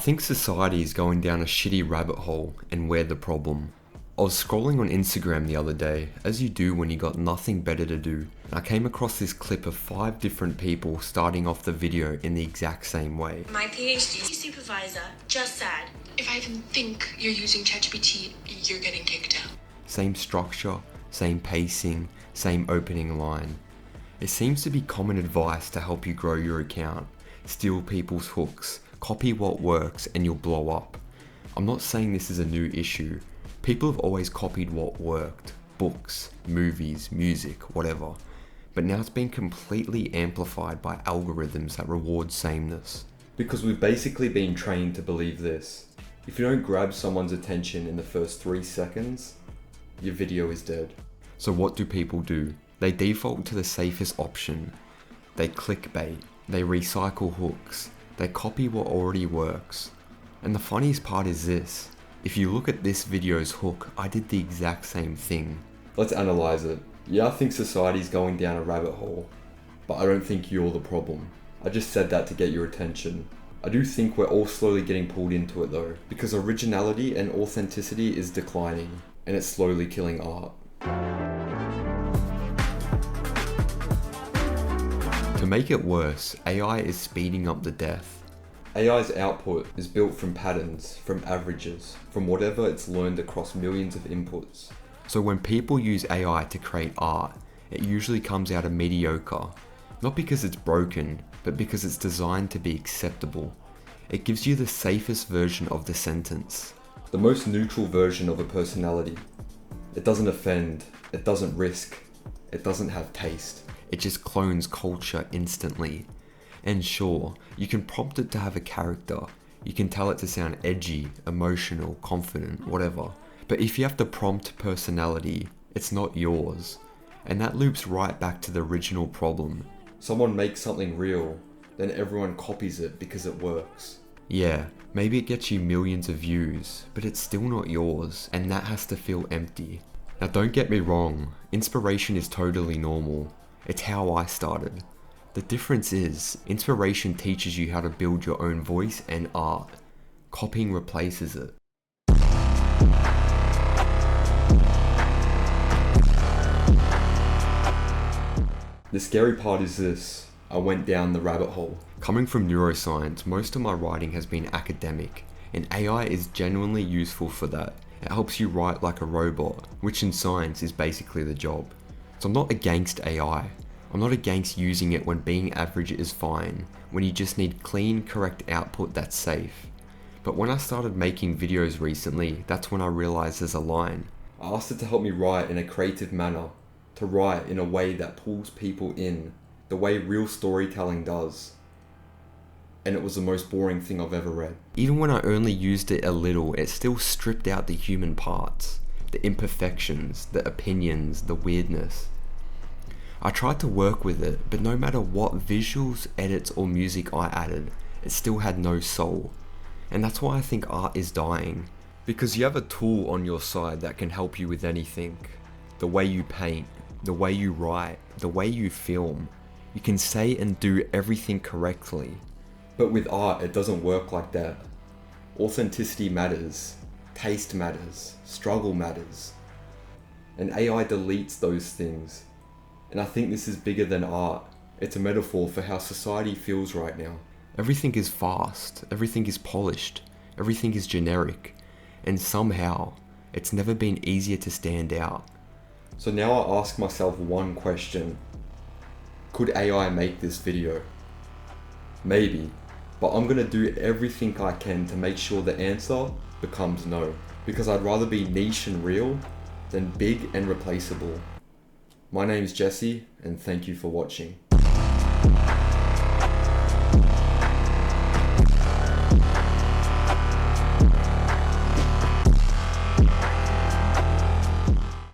think society is going down a shitty rabbit hole, and we're the problem. I was scrolling on Instagram the other day, as you do when you got nothing better to do, and I came across this clip of 5 different people starting off the video in the exact same way. My PhD supervisor just said, if I even think you're using ChatGPT, you're getting kicked out. Same structure, same pacing, same opening line. It seems to be common advice to help you grow your account. Steal people's hooks, copy what works, and you'll blow up. I'm not saying this is a new issue. People have always copied what worked. Books, movies, music, whatever. But now it's been completely amplified by algorithms that reward sameness. Because we've basically been trained to believe this. If you don't grab someone's attention in the first 3 seconds, your video is dead. So what do people do? They default to the safest option. They clickbait. They recycle hooks. They copy what already works. And the funniest part is this. If you look at this video's hook, I did the exact same thing. Let's analyze it. Yeah, I think society's going down a rabbit hole, but I don't think you're the problem. I just said that to get your attention. I do think we're all slowly getting pulled into it though, because originality and authenticity is declining, and it's slowly killing art. To make it worse, AI is speeding up the death. AI's output is built from patterns, from averages, from whatever it's learned across millions of inputs. So when people use AI to create art, it usually comes out mediocre. Not because it's broken, but because it's designed to be acceptable. It gives you the safest version of the sentence. The most neutral version of a personality. It doesn't offend, it doesn't risk, it doesn't have taste. It just clones culture instantly. And sure, you can prompt it to have a character. You can tell it to sound edgy, emotional, confident, whatever. But if you have to prompt personality, it's not yours. And that loops right back to the original problem. Someone makes something real, then everyone copies it because it works. Yeah, maybe it gets you millions of views, but it's still not yours, and that has to feel empty. Now don't get me wrong, inspiration is totally normal. It's how I started. The difference is, inspiration teaches you how to build your own voice and art. Copying replaces it. The scary part is this. I went down the rabbit hole. Coming from neuroscience, most of my writing has been academic, and AI is genuinely useful for that. It helps you write like a robot, which in science is basically the job. So I'm not against AI. I'm not against using it when being average is fine, when you just need clean, correct output that's safe. But when I started making videos recently, that's when I realized there's a line. I asked it to help me write in a creative manner, to write in a way that pulls people in, the way real storytelling does. And it was the most boring thing I've ever read. Even when I only used it a little, it still stripped out the human parts, the imperfections, the opinions, the weirdness. I tried to work with it, but no matter what visuals, edits, or music I added, it still had no soul. And that's why I think art is dying. Because you have a tool on your side that can help you with anything. The way you paint, the way you write, the way you film. You can say and do everything correctly. But with art, it doesn't work like that. Authenticity matters, taste matters, struggle matters. And AI deletes those things. And I think this is bigger than art. It's a metaphor for how society feels right now. Everything is fast, everything is polished, everything is generic. And somehow, it's never been easier to stand out. So now I ask myself one question. Could AI make this video? Maybe, but I'm gonna do everything I can to make sure the answer becomes no. Because I'd rather be niche and real than big and replaceable. My name is Jesse, and thank you for watching.